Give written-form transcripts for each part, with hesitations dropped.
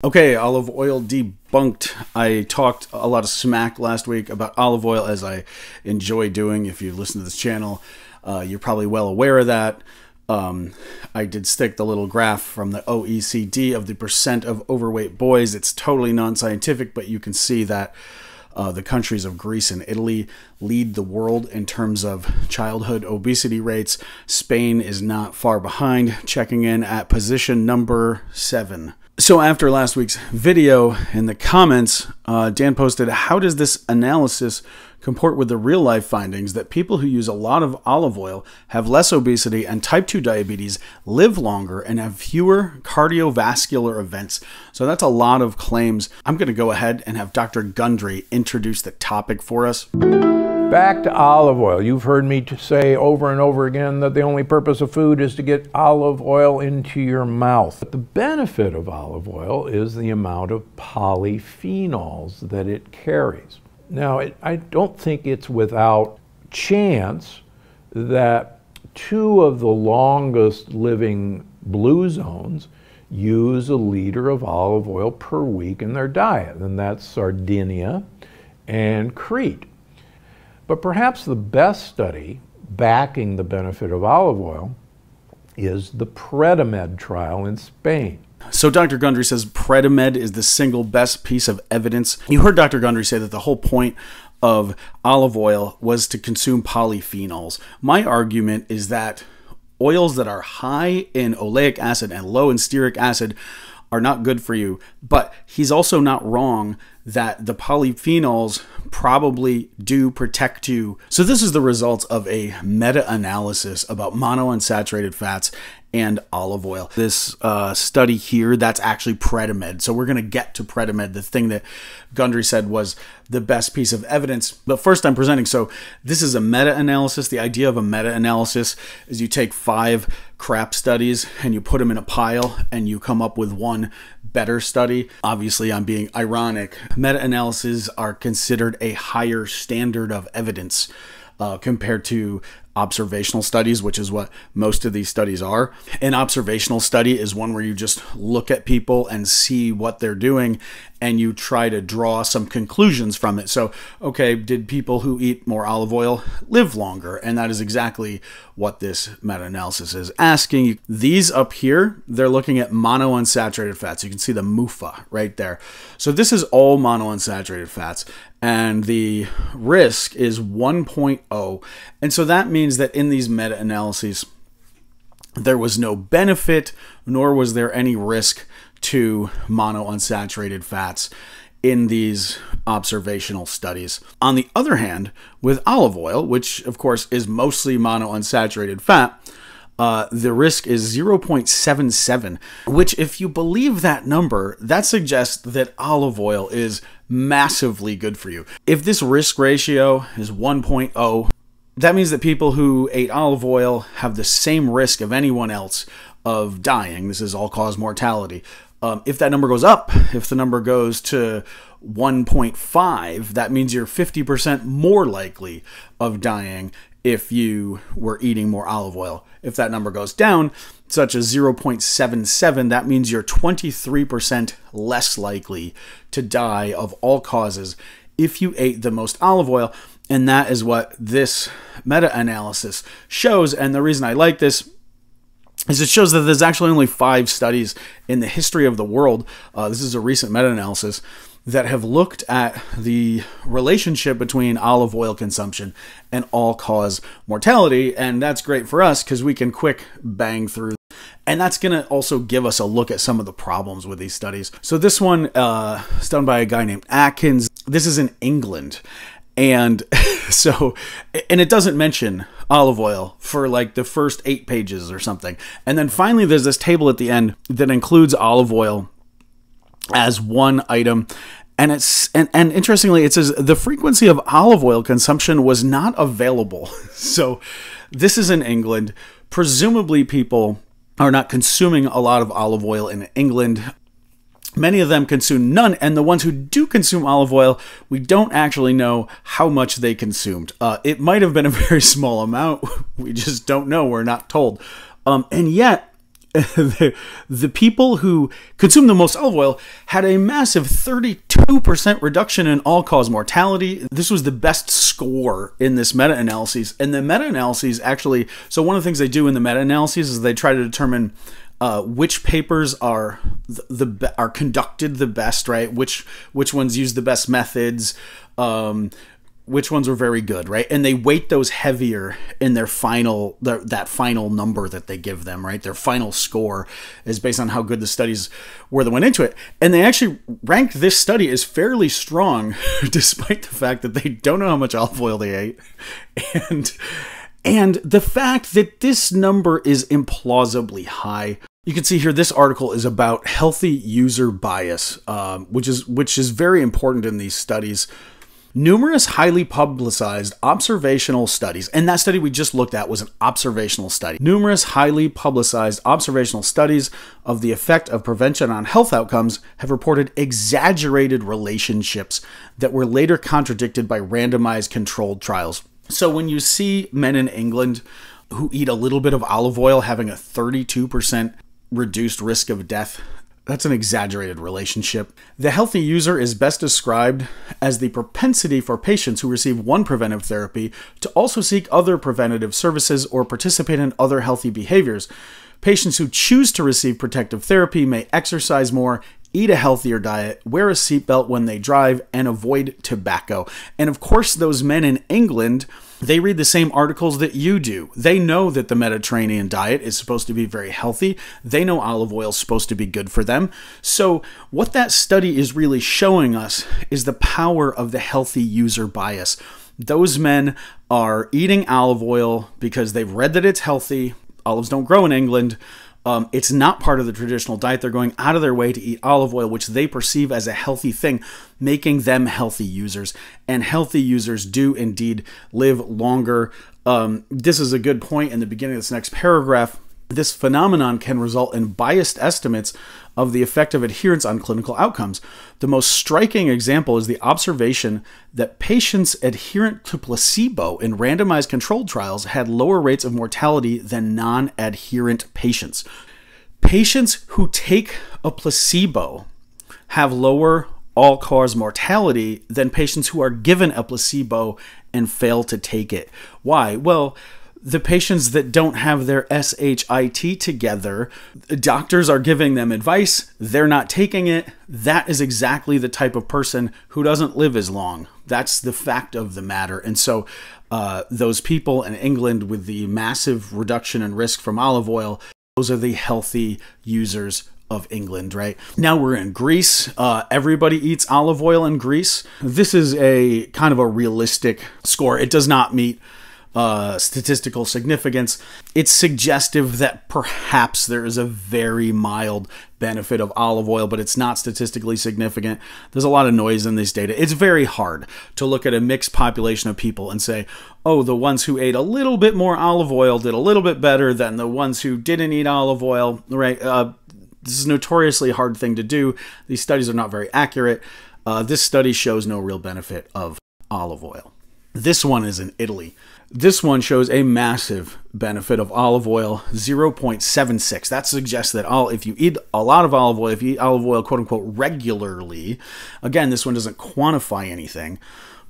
Okay, olive oil debunked. I talked a lot of smack last week about olive oil, as I enjoy doing. If you listen to this channel, you're probably well aware of that. I did stick the little graph from the OECD of the percent of overweight boys. It's totally non-scientific, but you can see that the countries of Greece and Italy lead the world in terms of childhood obesity rates. Spain is not far behind, checking in at position number 7. So after last week's video, in the comments, Dan posted, how does this analysis comport with the real-life findings that people who use a lot of olive oil have less obesity and type 2 diabetes, live longer, and have fewer cardiovascular events? So that's a lot of claims. I'm going to go ahead and have Dr. Gundry introduce the topic for us. Back to olive oil. You've heard me say over and over again that the only purpose of food is to get olive oil into your mouth. But the benefit of olive oil is the amount of polyphenols that it carries. Now, I don't think it's without chance that 2 of the longest living blue zones use 1 liter of olive oil per week in their diet, and that's Sardinia and Crete. But perhaps the best study backing the benefit of olive oil is the Predimed trial in Spain. So Dr. Gundry says Predimed is the single best piece of evidence. You heard Dr. Gundry say that the whole point of olive oil was to consume polyphenols. My argument is that oils that are high in oleic acid and low in stearic acid are not good for you, but he's also not wrong that the polyphenols probably do protect you. So this is the results of a meta-analysis about monounsaturated fats and olive oil. This study here, that's actually Predimed. So we're going to get to Predimed, the thing that Gundry said was the best piece of evidence. But first I'm presenting, so this is a meta-analysis. The idea of a meta-analysis is you take 5 crap studies and you put them in a pile and you come up with one better study. Obviously, I'm being ironic. Meta-analyses are considered a higher standard of evidence compared to observational studies, which is what most of these studies are. An observational study is one where you just look at people and see what they're doing and you try to draw some conclusions from it. So, okay, did people who eat more olive oil live longer? And that is exactly what this meta-analysis is asking. These up here, they're looking at monounsaturated fats. You can see the MUFA right there. So this is all monounsaturated fats, and the risk is 1.0. And so that means that in these meta-analyses, there was no benefit, nor was there any risk to monounsaturated fats in these observational studies. On the other hand, with olive oil, which of course is mostly monounsaturated fat, the risk is 0.77, which, if you believe that number, that suggests that olive oil is massively good for you. If this risk ratio is 1.0, that means that people who ate olive oil have the same risk of anyone else of dying. This is all-cause mortality. If that number goes up, if the number goes to 1.5, that means you're 50% more likely of dying if you were eating more olive oil. If that number goes down, such as 0.77, that means you're 23% less likely to die of all causes if you ate the most olive oil. And that is what this meta-analysis shows. And the reason I like this is it shows that there's actually only 5 studies in the history of the world. This is a recent meta-analysis that have looked at the relationship between olive oil consumption and all-cause mortality. And that's great for us because we can quick bang through. And that's going to also give us a look at some of the problems with these studies. So this one is done by a guy named Atkins. This is in England. And so, and it doesn't mention olive oil for like the first 8 pages or something. And then finally, there's this table at the end that includes olive oil as one item. And and interestingly, it says the frequency of olive oil consumption was not available. So this is in England. Presumably people are not consuming a lot of olive oil in England. Many of them consume none, and the ones who do consume olive oil, we don't actually know how much they consumed. It might have been a very small amount. We just don't know. We're not told. And yet, the people who consumed the most olive oil had a massive 32% reduction in all-cause mortality. This was the best score in this meta-analysis. And the meta-analyses actually, so one of the things they do in the meta-analyses is they try to determine which papers are are conducted the best, right? Which ones use the best methods, which ones were very good, right? And they weight those heavier in their that final number that they give them, right? Their final score is based on how good the studies were that went into it. And they actually ranked this study as fairly strong, despite the fact that they don't know how much olive oil they ate. And the fact that this number is implausibly high. You can see here, this article is about healthy user bias, which is very important in these studies. Numerous highly publicized observational studies, and that study we just looked at was an observational study. Numerous highly publicized observational studies of the effect of prevention on health outcomes have reported exaggerated relationships that were later contradicted by randomized controlled trials. So when you see men in England who eat a little bit of olive oil having a 32% reduced risk of death, that's an exaggerated relationship. The healthy user is best described as the propensity for patients who receive one preventive therapy to also seek other preventative services or participate in other healthy behaviors. Patients who choose to receive protective therapy may exercise more, eat a healthier diet, wear a seatbelt when they drive, and avoid tobacco. And of course, those men in England, they read the same articles that you do. They know that the Mediterranean diet is supposed to be very healthy. They know olive oil is supposed to be good for them. So what that study is really showing us is the power of the healthy user bias. Those men are eating olive oil because they've read that it's healthy. Olives don't grow in England. It's not part of the traditional diet. They're going out of their way to eat olive oil, which they perceive as a healthy thing, making them healthy users. And healthy users do indeed live longer. This is a good point in the beginning of this next paragraph. This phenomenon can result in biased estimates of the effect of adherence on clinical outcomes. The most striking example is the observation that patients adherent to placebo in randomized controlled trials had lower rates of mortality than non-adherent patients. Patients who take a placebo have lower all-cause mortality than patients who are given a placebo and fail to take it. Why? Well, the patients that don't have their SHIT together, doctors are giving them advice, they're not taking it. That is exactly the type of person who doesn't live as long. That's the fact of the matter. And so those people in England with the massive reduction in risk from olive oil, those are the healthy users of England, right? Now we're in Greece. Everybody eats olive oil in Greece. This is a kind of a realistic score. It does not meet statistical significance. It's suggestive that perhaps there is a very mild benefit of olive oil, but it's not statistically significant. There's a lot of noise in this data. It's very hard to look at a mixed population of people and say, oh, the ones who ate a little bit more olive oil did a little bit better than the ones who didn't eat olive oil, right? This is a notoriously hard thing to do. These studies are not very accurate. This study shows no real benefit of olive oil. This one is in Italy. This one shows a massive benefit of olive oil, 0.76. That suggests that if you eat a lot of olive oil, if you eat olive oil, quote unquote, regularly, again, this one doesn't quantify anything,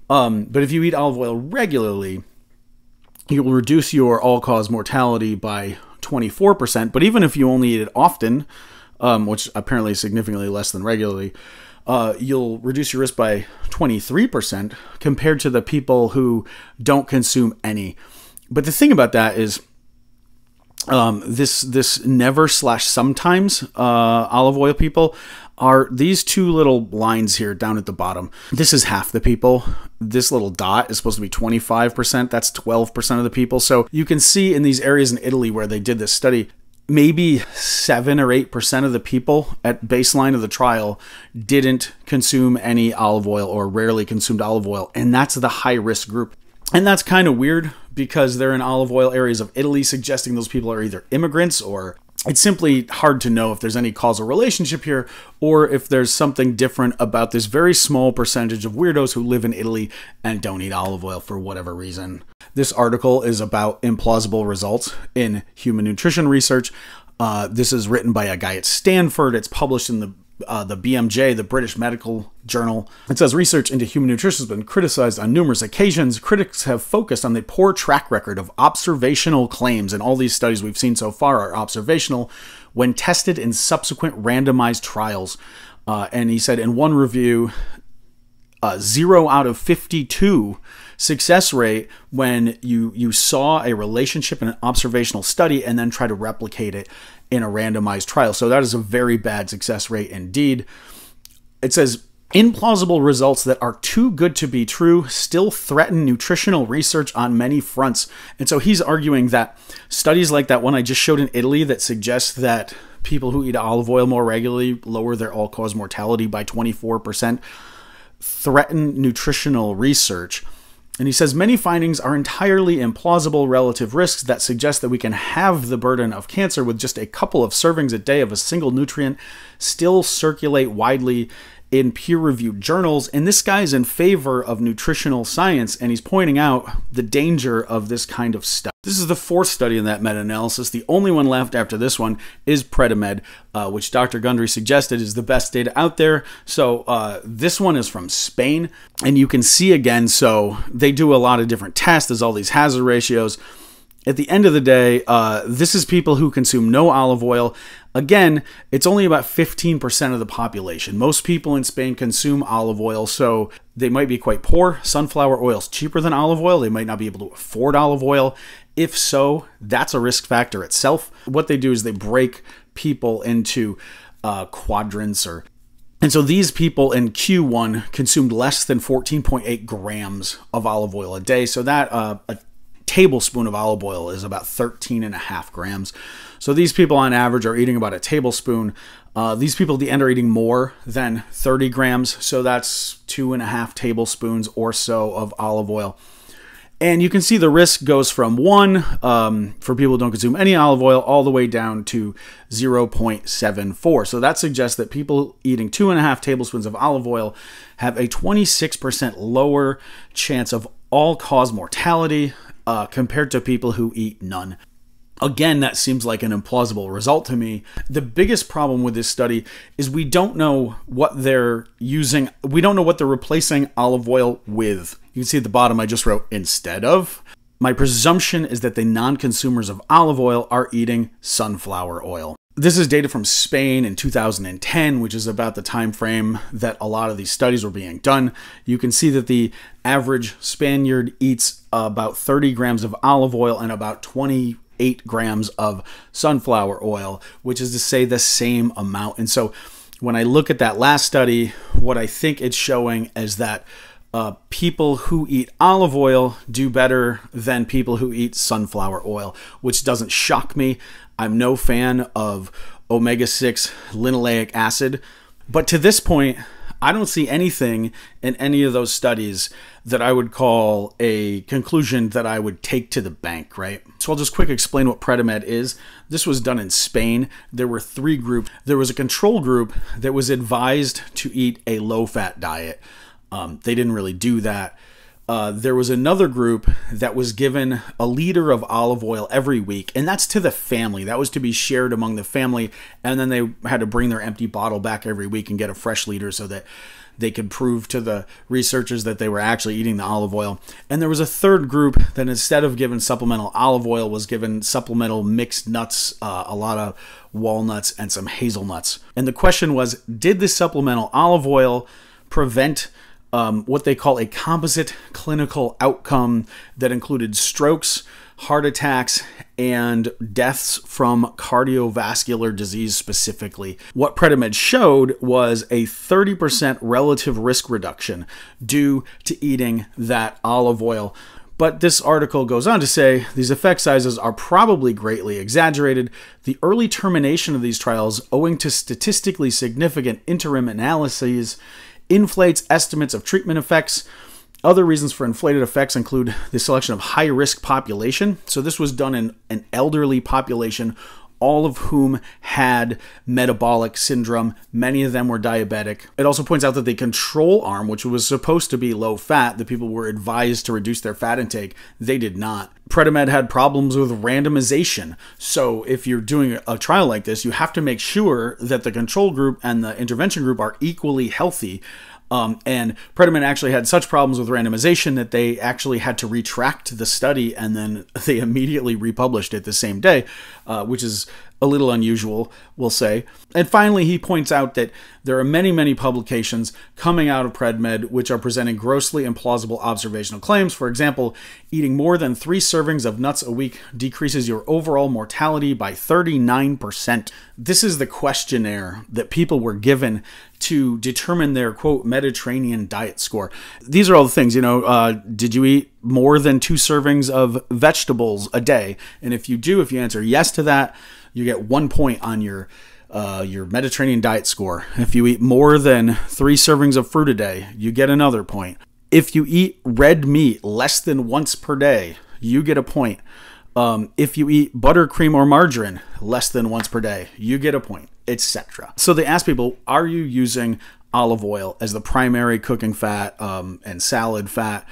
but if you eat olive oil regularly, you will reduce your all-cause mortality by 24%. But even if you only eat it often, which apparently is significantly less than regularly, you'll reduce your risk by 23% compared to the people who don't consume any. But the thing about that is this never/sometimes olive oil people are these two little lines here down at the bottom. This is half the people. This little dot is supposed to be 25%. That's 12% of the people. So you can see in these areas in Italy where they did this study, maybe 7 or 8% of the people at baseline of the trial didn't consume any olive oil or rarely consumed olive oil. And that's the high-risk group. And that's kind of weird because they're in olive oil areas of Italy, suggesting those people are either immigrants or it's simply hard to know if there's any causal relationship here or if there's something different about this very small percentage of weirdos who live in Italy and don't eat olive oil for whatever reason. This article is about implausible results in human nutrition research. This is written by a guy at Stanford. It's published in the BMJ, the British Medical Journal. It says research into human nutrition has been criticized on numerous occasions. Critics have focused on the poor track record of observational claims, and all these studies we've seen so far are observational when tested in subsequent randomized trials. And he said in one review, 0 out of 52 success rate when you saw a relationship in an observational study and then try to replicate it in a randomized trial. So that is a very bad success rate indeed. It says implausible results that are too good to be true still threaten nutritional research on many fronts. And so he's arguing that studies like that one I just showed in Italy that suggests that people who eat olive oil more regularly lower their all-cause mortality by 24%, threaten nutritional research. And he says many findings are entirely implausible relative risks that suggest that we can have the burden of cancer with just a couple of servings a day of a single nutrient still circulate widely in peer-reviewed journals. And this guy's in favor of nutritional science, and he's pointing out the danger of this kind of stuff. This is the fourth study in that meta-analysis. The only one left after this one is Predimed, which Dr. Gundry suggested is the best data out there. So this one is from Spain, and you can see again, so they do a lot of different tests. There's all these hazard ratios. At the end of the day, this is people who consume no olive oil. Again, it's only about 15% of the population. Most people in Spain consume olive oil, so they might be quite poor. Sunflower oil is cheaper than olive oil. They might not be able to afford olive oil. If so, that's a risk factor itself. What they do is they break people into quadrants and so these people in Q1 consumed less than 14.8 grams of olive oil a day. So that a tablespoon of olive oil is about 13.5 grams. So these people on average are eating about a tablespoon. These people at the end are eating more than 30 grams. So that's 2.5 tablespoons or so of olive oil. And you can see the risk goes from 1 for people who don't consume any olive oil all the way down to 0.74. So that suggests that people eating 2.5 tablespoons of olive oil have a 26% lower chance of all-cause mortality compared to people who eat none. Again, that seems like an implausible result to me. The biggest problem with this study is we don't know what they're using. We don't know what they're replacing olive oil with. You can see at the bottom I just wrote instead of. My presumption is that the non-consumers of olive oil are eating sunflower oil. This is data from Spain in 2010, which is about the time frame that a lot of these studies were being done. You can see that the average Spaniard eats about 30 grams of olive oil and about 28 grams of sunflower oil, which is to say the same amount. And so when I look at that last study, what I think it's showing is that people who eat olive oil do better than people who eat sunflower oil, which doesn't shock me. I'm no fan of omega-6 linoleic acid, but to this point, I don't see anything in any of those studies that I would call a conclusion that I would take to the bank, right? So I'll just quick explain what Predimed is. This was done in Spain. There were 3 groups. There was a control group that was advised to eat a low-fat diet. They didn't really do that. There was another group that was given a liter of olive oil every week, and that's to the family. That was to be shared among the family, and then they had to bring their empty bottle back every week and get a fresh liter so that they could prove to the researchers that they were actually eating the olive oil. And there was a third group that instead of given supplemental olive oil was given supplemental mixed nuts, a lot of walnuts and some hazelnuts. And the question was, did the supplemental olive oil prevent what they call a composite clinical outcome that included strokes, heart attacks, and deaths from cardiovascular disease specifically? What Predimed showed was a 30% relative risk reduction due to eating that olive oil. But this article goes on to say these effect sizes are probably greatly exaggerated. The early termination of these trials, owing to statistically significant interim analyses, inflates estimates of treatment effects. Other reasons for inflated effects include the selection of high-risk population. So this was done in an elderly population, all of whom had metabolic syndrome. Many of them were diabetic. It also points out that the control arm, which was supposed to be low fat, the people were advised to reduce their fat intake, they did not. Predimed had problems with randomization. So if you're doing a trial like this, you have to make sure that the control group and the intervention group are equally healthy. And Predimed actually had such problems with randomization that they actually had to retract the study, and then they immediately republished it the same day, which is a little unusual, we'll say. And finally, he points out that there are many, many publications coming out of Predimed which are presenting grossly implausible observational claims. For example, eating more than 3 servings of nuts a week decreases your overall mortality by 39%. This is the questionnaire that people were given to determine their, quote, Mediterranean diet score. These are all the things, did you eat more than 2 servings of vegetables a day? And if you do, if you answer yes to that, you get 1 point on your Mediterranean diet score. If you eat more than 3 servings of fruit a day, you get another point. If you eat red meat less than once per day, you get a point. If you eat butter, cream, or margarine less than once per day, you get a point, etc. So they ask people, are you using olive oil as the primary cooking fat and salad fat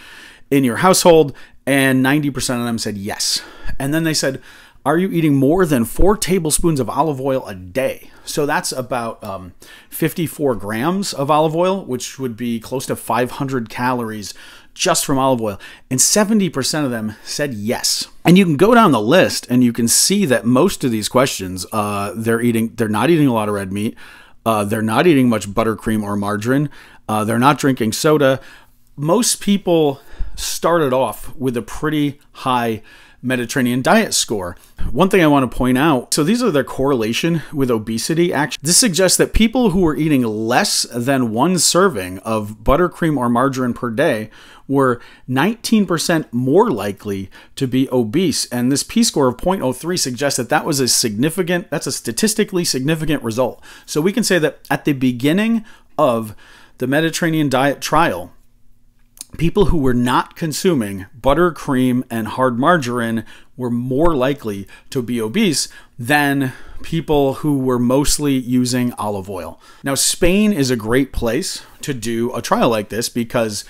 in your household? And 90% of them said yes. And then they said, are you eating more than 4 tablespoons of olive oil a day? So that's about 54 grams of olive oil, which would be close to 500 calories just from olive oil. And 70% of them said yes. And you can go down the list and you can see that most of these questions, they're not eating a lot of red meat. They're not eating much buttercream or margarine. They're not drinking soda. Most people started off with a pretty high Mediterranean diet score. One thing I want to point out, so these are their correlation with obesity. Actually, this suggests that people who were eating less than 1 serving of buttercream or margarine per day were 19% more likely to be obese. And this p-score of 0.03 suggests that that's a statistically significant result. So we can say that at the beginning of the Mediterranean diet trial, people who were not consuming butter, cream, and hard margarine were more likely to be obese than people who were mostly using olive oil. Now, Spain is a great place to do a trial like this because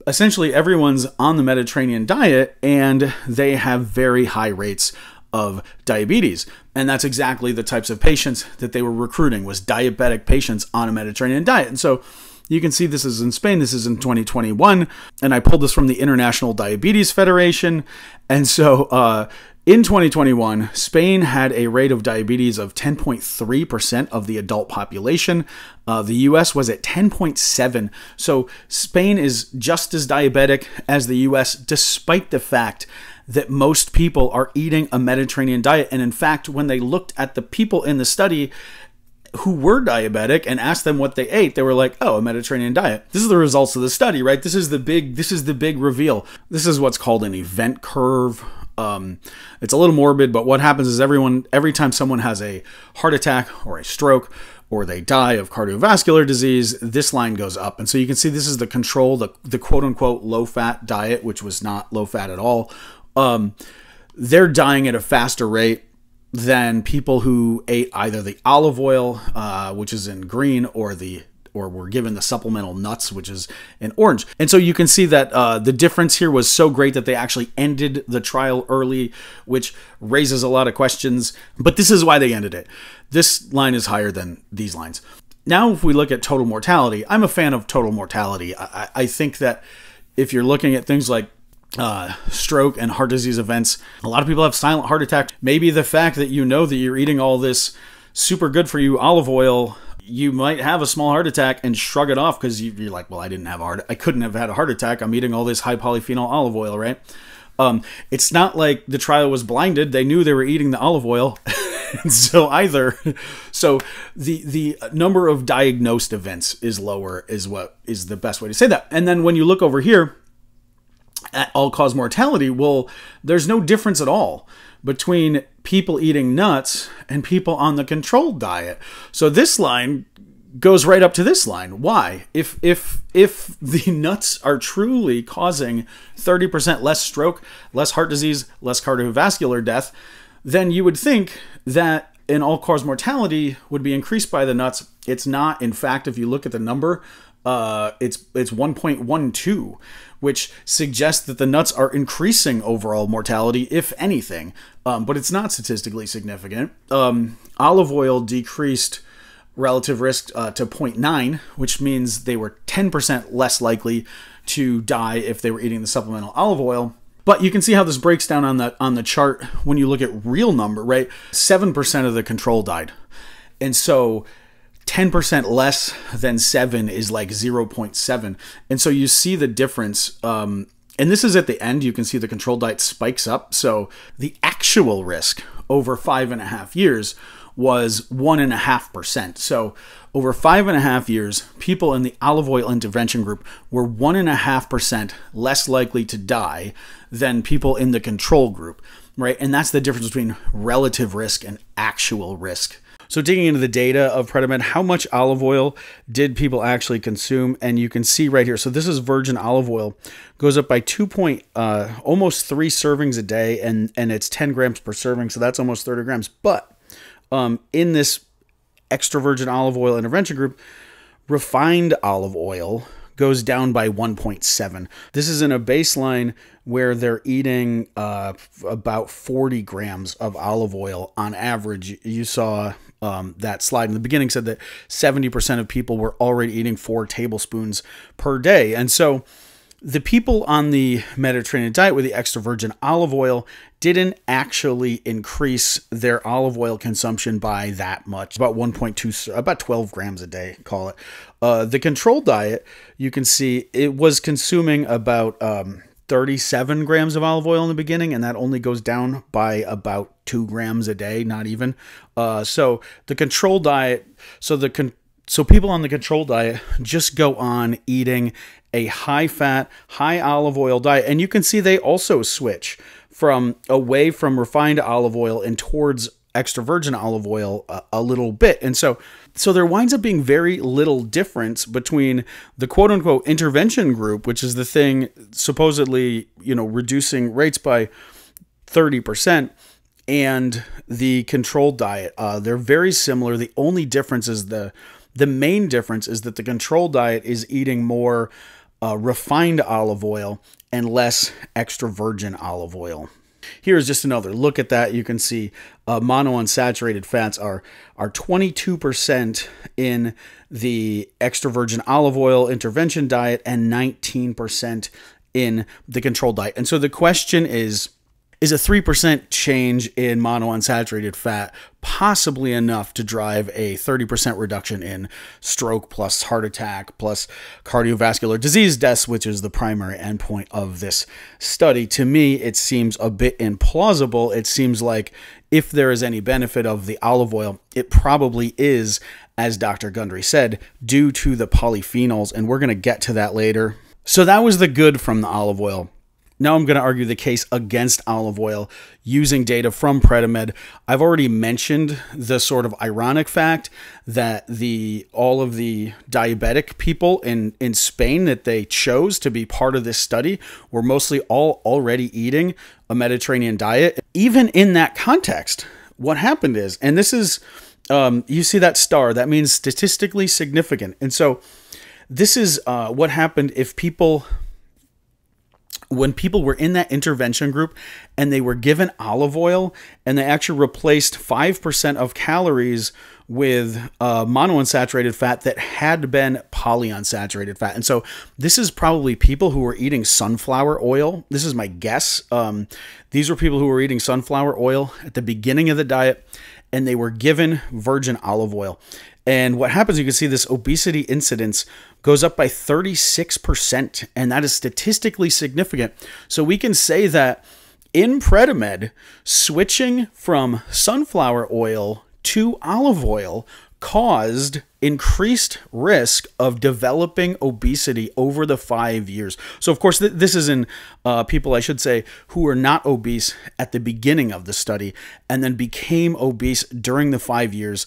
essentially everyone's on the Mediterranean diet and they have very high rates of diabetes. And that's exactly the types of patients that they were recruiting, was diabetic patients on a Mediterranean diet. And so you can see this is in Spain. This is in 2021. And I pulled this from the International Diabetes Federation. And so in 2021, Spain had a rate of diabetes of 10.3% of the adult population. The US was at 10.7%. So Spain is just as diabetic as the US, despite the fact that most people are eating a Mediterranean diet. And in fact, when they looked at the people in the study who were diabetic and asked them what they ate, they were like, oh, a Mediterranean diet. This is the results of the study, right? This is the big reveal. This is what's called an event curve. It's a little morbid, but what happens is every time someone has a heart attack or a stroke or they die of cardiovascular disease, this line goes up. And so you can see this is the control, the quote unquote low fat diet, which was not low fat at all. They're dying at a faster rate than people who ate either the olive oil, which is in green, or were given the supplemental nuts, which is in orange. And so you can see that the difference here was so great that they actually ended the trial early, which raises a lot of questions. But this is why they ended it. This line is higher than these lines. Now, if we look at total mortality, I'm a fan of total mortality. I think that if you're looking at things like stroke and heart disease events, a lot of people have silent heart attacks. Maybe the fact that you know that you're eating all this super good for you olive oil, you might have a small heart attack and shrug it off because you're like, well, I couldn't have had a heart attack. I'm eating all this high polyphenol olive oil, right? It's not like the trial was blinded. They knew they were eating the olive oil. So the number of diagnosed events is lower, is what is the best way to say that. And then when you look over here at all-cause mortality, well, there's no difference at all between people eating nuts and people on the controlled diet. So this line goes right up to this line. Why? If the nuts are truly causing 30% less stroke, less heart disease, less cardiovascular death, then you would think that an all-cause mortality would be increased by the nuts It's not. In fact, if you look at the number, it's 1.12, which suggests that the nuts are increasing overall mortality, if anything. But it's not statistically significant. Olive oil decreased relative risk to 0.9, which means they were 10% less likely to die if they were eating the supplemental olive oil. But you can see how this breaks down on the chart when you look at real number, right? 7% of the control died. And so 10% less than 7 is like 0.7. And so you see the difference. And this is at the end. You can see the control diet spikes up. So the actual risk over 5.5 years was 1.5%. So over 5.5 years, people in the olive oil intervention group were 1.5% less likely to die than people in the control group, right? And that's the difference between relative risk and actual risk. So digging into the data of Predimed, how much olive oil did people actually consume? And you can see right here. So this is virgin olive oil, goes up by almost 3 servings a day, and it's 10 grams per serving. So that's almost 30 grams. But in this extra virgin olive oil intervention group, refined olive oil goes down by 1.7. This is in a baseline where they're eating about 40 grams of olive oil on average. You saw that slide in the beginning said that 70% of people were already eating 4 tablespoons per day. And so the people on the Mediterranean diet with the extra virgin olive oil didn't actually increase their olive oil consumption by that much, about 1.2, about 12 grams a day, call it. The control diet, you can see it was consuming about 37 grams of olive oil in the beginning, and that only goes down by about 2 grams a day, not even. So the control diet, so people on the control diet just go on eating a high-fat, high olive oil diet. And you can see they also switch away from refined olive oil and towards extra virgin olive oil a little bit. And so there winds up being very little difference between the quote-unquote intervention group, which is the thing supposedly, reducing rates by 30%, and the controlled diet. They're very similar. The only difference is the main difference is that the control diet is eating more refined olive oil and less extra virgin olive oil. Here's just another look at that. You can see monounsaturated fats are 22% in the extra virgin olive oil intervention diet and 19% in the control diet. And so the question is a 3% change in monounsaturated fat possibly enough to drive a 30% reduction in stroke plus heart attack plus cardiovascular disease deaths, which is the primary endpoint of this study? To me, it seems a bit implausible. It seems like if there is any benefit of the olive oil, it probably is, as Dr. Gundry said, due to the polyphenols, and we're going to get to that later. So that was the good from the olive oil. Now I'm going to argue the case against olive oil using data from Predimed. I've already mentioned the sort of ironic fact that all of the diabetic people in Spain that they chose to be part of this study were mostly all already eating a Mediterranean diet. Even in that context, what happened is, and this is, you see that star, that means statistically significant. And so this is what happened when people were in that intervention group and they were given olive oil and they actually replaced 5% of calories with monounsaturated fat that had been polyunsaturated fat. And so this is probably people who were eating sunflower oil. This is my guess. These were people who were eating sunflower oil at the beginning of the diet, and they were given virgin olive oil. And what happens, you can see this obesity incidence goes up by 36%, and that is statistically significant. So we can say that in Predimed, switching from sunflower oil to olive oil caused increased risk of developing obesity over the 5 years. So of course, this is in people, I should say, who were not obese at the beginning of the study and then became obese during the 5 years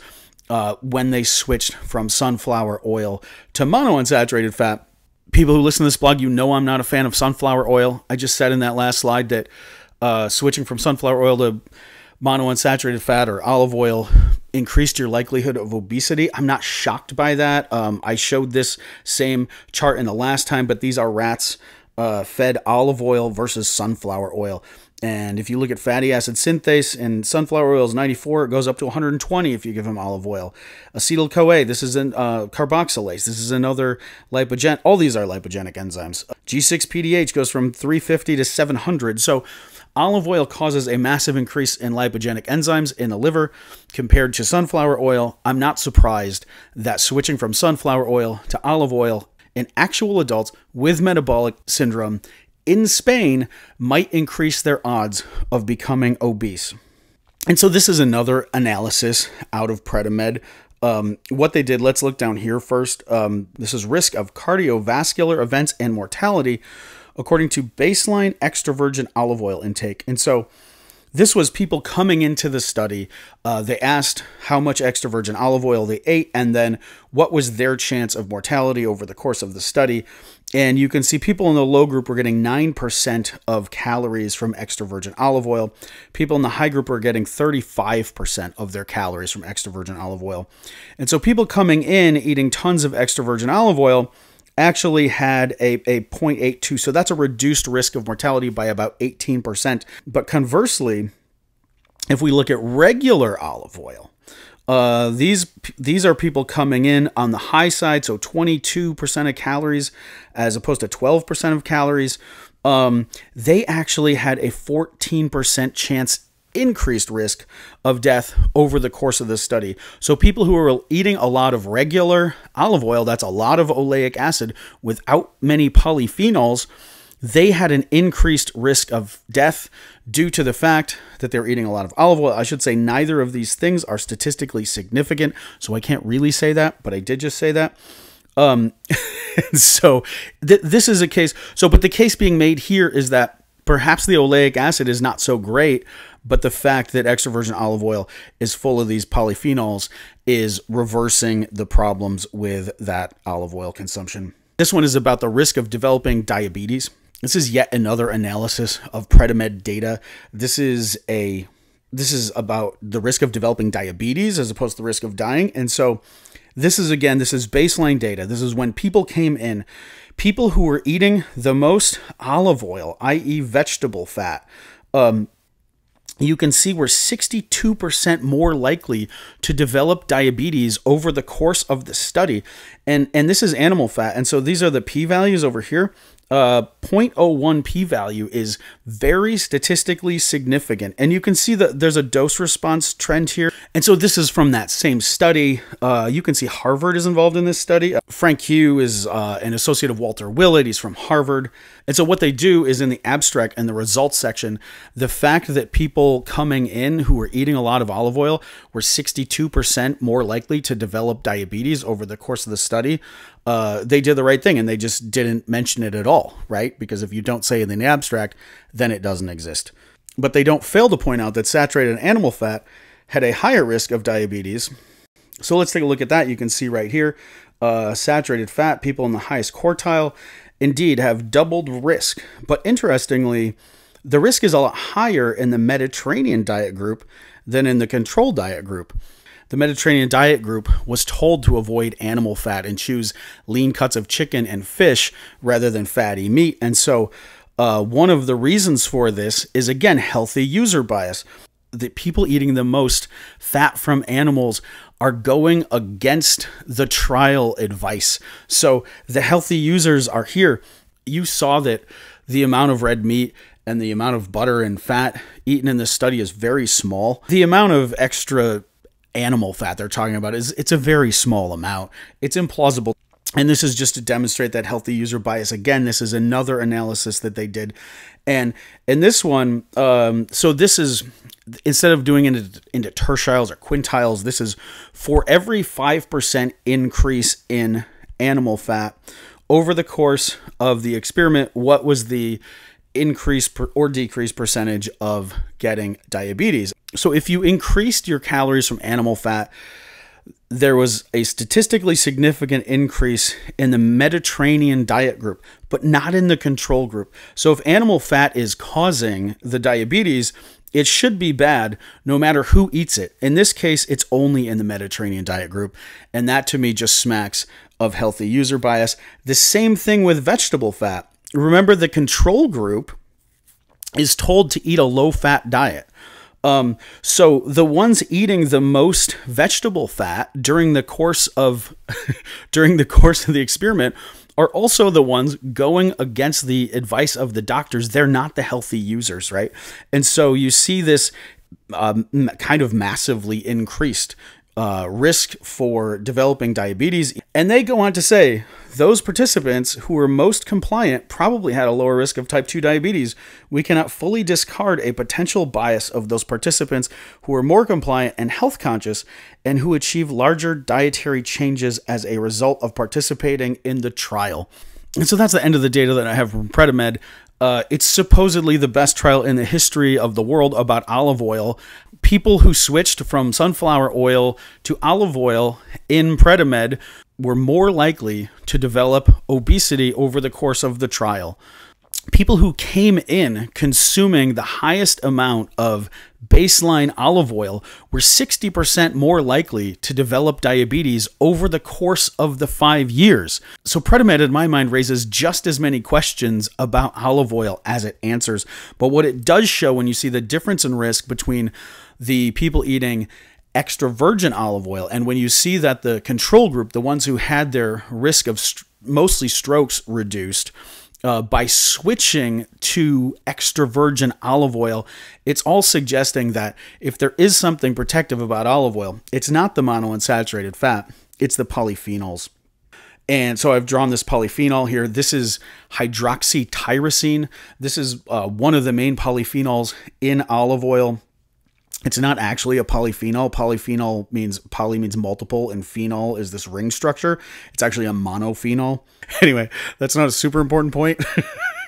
when they switched from sunflower oil to monounsaturated fat. People who listen to this blog, I'm not a fan of sunflower oil. I just said in that last slide that switching from sunflower oil to monounsaturated fat or olive oil increased your likelihood of obesity. I'm not shocked by that. I showed this same chart in the last time, but these are rats fed olive oil versus sunflower oil. And if you look at fatty acid synthase in sunflower oil is 94, it goes up to 120 if you give them olive oil. Acetyl-CoA, this is an carboxylase. This is another lipogen. All these are lipogenic enzymes. G6-PDH goes from 350 to 700. So olive oil causes a massive increase in lipogenic enzymes in the liver compared to sunflower oil. I'm not surprised that switching from sunflower oil to olive oil in actual adults with metabolic syndrome in Spain might increase their odds of becoming obese. And so this is another analysis out of Predimed. What they did, let's look down here first. This is risk of cardiovascular events and mortality according to baseline extra virgin olive oil intake. And so this was people coming into the study. They asked how much extra virgin olive oil they ate and then what was their chance of mortality over the course of the study. And you can see people in the low group were getting 9% of calories from extra virgin olive oil. People in the high group were getting 35% of their calories from extra virgin olive oil. And so people coming in eating tons of extra virgin olive oil actually had a 0.82. So that's a reduced risk of mortality by about 18%. But conversely, if we look at regular olive oil, these are people coming in on the high side, so 22% of calories as opposed to 12% of calories. They actually had a 14% chance increased risk of death over the course of this study. So people who were eating a lot of regular olive oil, that's a lot of oleic acid without many polyphenols, they had an increased risk of death due to the fact that they're eating a lot of olive oil. I should say neither of these things are statistically significant, so I can't really say that, but I did just say that. So this is a case. So, but the case being made here is that perhaps the oleic acid is not so great, but the fact that extra virgin olive oil is full of these polyphenols is reversing the problems with that olive oil consumption. This one is about the risk of developing diabetes. This is yet another analysis of Predimed data. This is about the risk of developing diabetes as opposed to the risk of dying. And so this is baseline data. This is when people came in, people who were eating the most olive oil, i.e. vegetable fat, you can see we're 62% more likely to develop diabetes over the course of the study. And this is animal fat. And so these are the p-values over here. 0.01 p-value is very statistically significant. And you can see that there's a dose response trend here. And so this is from that same study. You can see Harvard is involved in this study. Frank Hugh is an associate of Walter Willett. He's from Harvard. And so what they do is in the abstract and the results section, the fact that people coming in who were eating a lot of olive oil were 62% more likely to develop diabetes over the course of the study. They did the right thing and they just didn't mention it at all, right? Because if you don't say it in the abstract, then it doesn't exist. But they don't fail to point out that saturated animal fat had a higher risk of diabetes. So let's take a look at that. You can see right here, saturated fat, people in the highest quartile indeed have doubled risk. But interestingly, the risk is a lot higher in the Mediterranean diet group than in the control diet group. The Mediterranean diet group was told to avoid animal fat and choose lean cuts of chicken and fish rather than fatty meat. And so one of the reasons for this is, again, healthy user bias. The people eating the most fat from animals are going against the trial advice. So the healthy users are here. You saw that the amount of red meat and the amount of butter and fat eaten in this study is very small. The amount of extra animal fat they're talking about it's a very small amount. It's implausible. And this is just to demonstrate that healthy user bias. Again, this is another analysis that they did. And in this one, so this is, instead of doing it into tertiles or quintiles, this is for every 5% increase in animal fat over the course of the experiment, what was the increase or decrease percentage of getting diabetes. So if you increased your calories from animal fat, there was a statistically significant increase in the Mediterranean diet group, but not in the control group. So if animal fat is causing the diabetes, it should be bad no matter who eats it. In this case, it's only in the Mediterranean diet group, and that to me just smacks of healthy user bias. The same thing with vegetable fat. Remember, the control group is told to eat a low-fat diet. So the ones eating the most vegetable fat during the course of the experiment are also the ones going against the advice of the doctors. They're not the healthy users, right? And so you see this kind of massively increased risk for developing diabetes. And they go on to say those participants who were most compliant probably had a lower risk of type 2 diabetes. We cannot fully discard a potential bias of those participants who were more compliant and health conscious and who achieved larger dietary changes as a result of participating in the trial. And so that's the end of the data that I have from Predimed. It's supposedly the best trial in the history of the world about olive oil. People who switched from sunflower oil to olive oil in Predimed were more likely to develop obesity over the course of the trial. People who came in consuming the highest amount of baseline olive oil were 60% more likely to develop diabetes over the course of the 5 years. So Predimed, in my mind, raises just as many questions about olive oil as it answers. But what it does show, when you see the difference in risk between the people eating extra virgin olive oil and when you see that the control group, the ones who had their risk of mostly strokes reduced, by switching to extra virgin olive oil, it's all suggesting that if there is something protective about olive oil, it's not the monounsaturated fat, it's the polyphenols. And so I've drawn this polyphenol here. This is hydroxytyrosine. This is one of the main polyphenols in olive oil. It's not actually a polyphenol. Polyphenol means poly means multiple, and phenol is this ring structure. It's actually a monophenol. Anyway, that's not a super important point.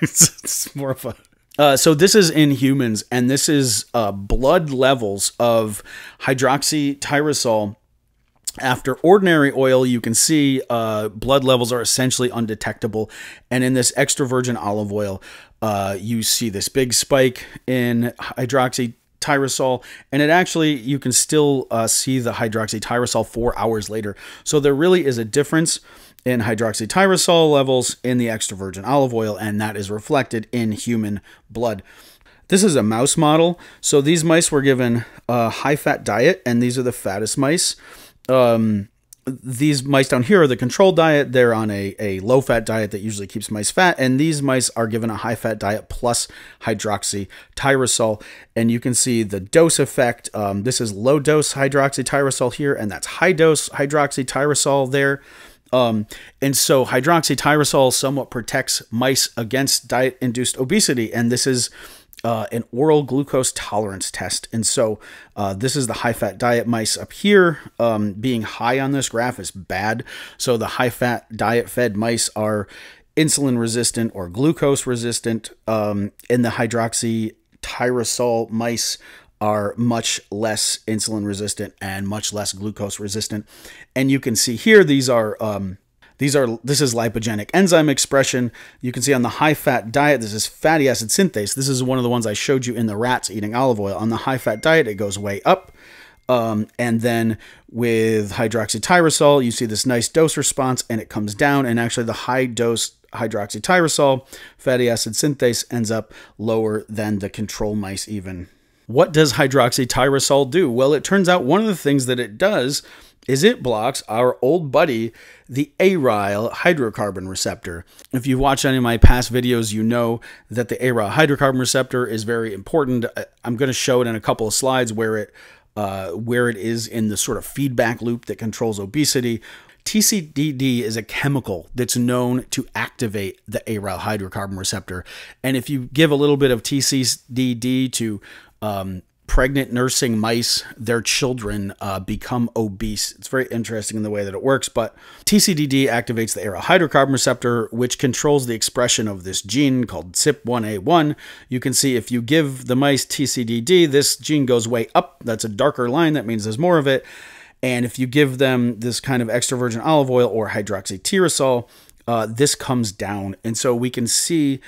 it's more of a... So this is in humans, and this is blood levels of hydroxytyrosol. After ordinary oil, you can see blood levels are essentially undetectable. And in this extra virgin olive oil, you see this big spike in hydroxytyrosol, and it actually, you can still see the hydroxytyrosol 4 hours later. So there really is a difference in hydroxytyrosol levels in the extra virgin olive oil, and that is reflected in human blood. This is a mouse model. So these mice were given a high-fat diet, and these are the fattest mice. These mice down here are the controlled diet. They're on a low-fat diet that usually keeps mice fat, and these mice are given a high-fat diet plus hydroxytyrosol, and you can see the dose effect. This is low-dose hydroxytyrosol here, and that's high-dose hydroxytyrosol there. And so hydroxytyrosol somewhat protects mice against diet-induced obesity, and this is an oral glucose tolerance test. And so this is the high-fat diet mice up here. Being high on this graph is bad. So the high-fat diet-fed mice are insulin resistant or glucose resistant, and the hydroxytyrosol mice are much less insulin resistant and much less glucose resistant. And you can see here, this is lipogenic enzyme expression. You can see on the high-fat diet, this is fatty acid synthase. This is one of the ones I showed you in the rats eating olive oil. On the high-fat diet, it goes way up. And then with hydroxytyrosol, you see this nice dose response, and it comes down. And actually, the high-dose hydroxytyrosol fatty acid synthase ends up lower than the control mice even. What does hydroxytyrosol do? Well, it turns out one of the things that it does is it blocks our old buddy, the Aerohydrocarbon Receptor. If you've watched any of my past videos, you know that the Aerohydrocarbon Receptor is very important. I'm going to show it in a couple of slides where it is in the sort of feedback loop that controls obesity. TCDD is a chemical that's known to activate the Aerohydrocarbon Receptor. And if you give a little bit of TCDD to pregnant nursing mice, their children become obese. It's very interesting in the way that it works, but TCDD activates the Aerohydrocarbon Receptor, which controls the expression of this gene called CYP1A1. You can see if you give the mice TCDD, this gene goes way up. That's a darker line. That means there's more of it. And if you give them this kind of extra virgin olive oil or hydroxytyrosol, this comes down. And so we can see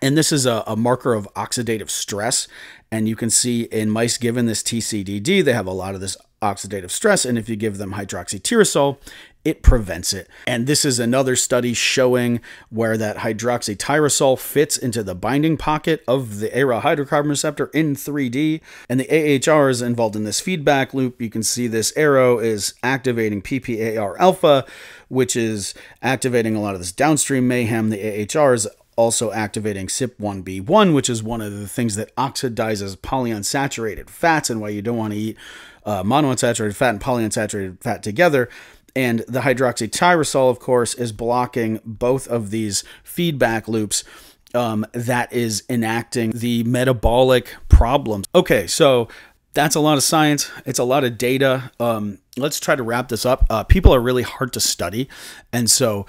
And this is a marker of oxidative stress. And you can see in mice given this TCDD, they have a lot of this oxidative stress. And if you give them hydroxytyrosol, it prevents it. And this is another study showing where that hydroxytyrosol fits into the binding pocket of the Aerohydrocarbon receptor in 3D. And the AHR is involved in this feedback loop. You can see this arrow is activating PPAR alpha, which is activating a lot of this downstream mayhem. The AHR is also activating CYP1B1, which is one of the things that oxidizes polyunsaturated fats and why you don't want to eat monounsaturated fat and polyunsaturated fat together. And the hydroxytyrosol, of course, is blocking both of these feedback loops that is enacting the metabolic problems. Okay, so that's a lot of science. It's a lot of data. Let's try to wrap this up. People are really hard to study. And so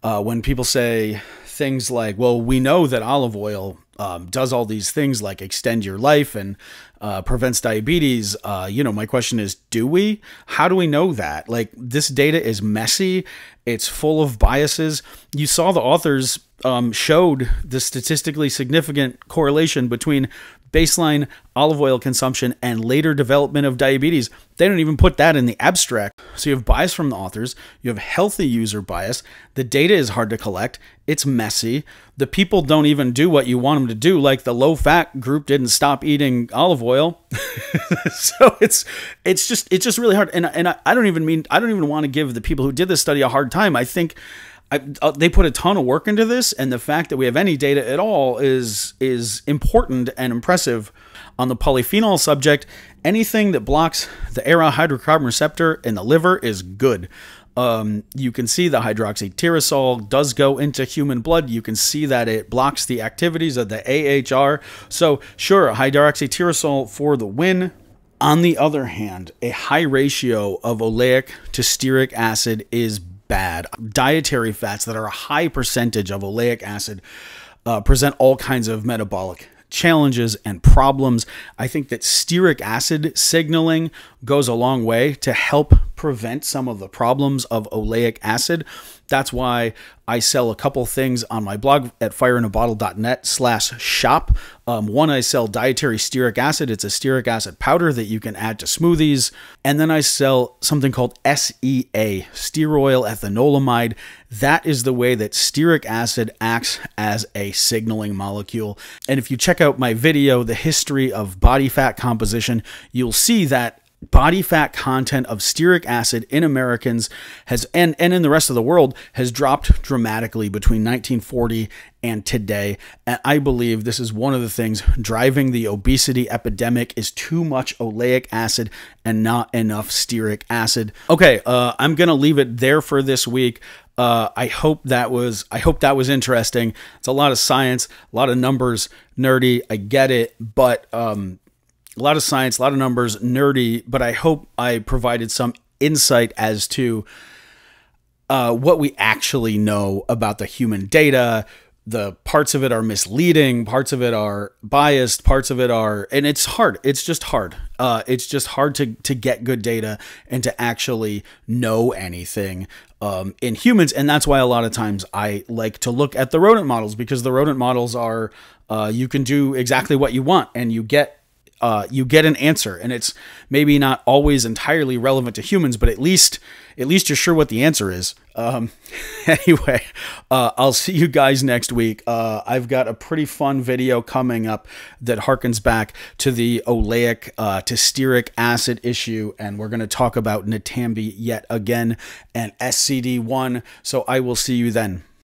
when people say things like, well, we know that olive oil does all these things like extend your life and prevents diabetes. My question is, do we? How do we know that? Like, this data is messy. It's full of biases. You saw the authors showed the statistically significant correlation between baseline olive oil consumption and later development of diabetes. They don't even put that in the abstract. So you have bias from the authors, you have healthy user bias, the data is hard to collect, it's messy, the people don't even do what you want them to do, like the low-fat group didn't stop eating olive oil. So it's just really hard. And I don't even want to give the people who did this study a hard time. I think they put a ton of work into this, and the fact that we have any data at all is important and impressive. On the polyphenol subject, anything that blocks the Aerohydrocarbon receptor in the liver is good. You can see the hydroxytyrosol does go into human blood. You can see that it blocks the activities of the AHR. So sure, hydroxytyrosol for the win. On the other hand, a high ratio of oleic to stearic acid is bad. Dietary fats that are a high percentage of oleic acid present all kinds of metabolic challenges and problems. I think that stearic acid signaling goes a long way to help prevent some of the problems of oleic acid. That's why I sell a couple things on my blog at fireinabottle.net/shop. One, I sell dietary stearic acid. It's a stearic acid powder that you can add to smoothies. And then I sell something called SEA, stearoyl ethanolamide. That is the way that stearic acid acts as a signaling molecule. And if you check out my video, The History of Body Fat Composition, you'll see that body fat content of stearic acid in Americans has, and in the rest of the world, has dropped dramatically between 1940 and today. And I believe this is one of the things driving the obesity epidemic is too much oleic acid and not enough stearic acid. Okay, I'm going to leave it there for this week. I hope that was interesting. It's a lot of science, a lot of numbers, nerdy. I get it, but a lot of science, a lot of numbers, nerdy, but I hope I provided some insight as to what we actually know about the human data. The parts of it are misleading, parts of it are biased, parts of it are, and it's hard. It's just hard. It's just hard to get good data and to actually know anything in humans. And that's why a lot of times I like to look at the rodent models, because the rodent models are, you can do exactly what you want and you get an answer, and it's maybe not always entirely relevant to humans, but at least you're sure what the answer is. Anyway, I'll see you guys next week. I've got a pretty fun video coming up that harkens back to the oleic to stearic acid issue, and we're going to talk about Natambi yet again and SCD1. So I will see you then.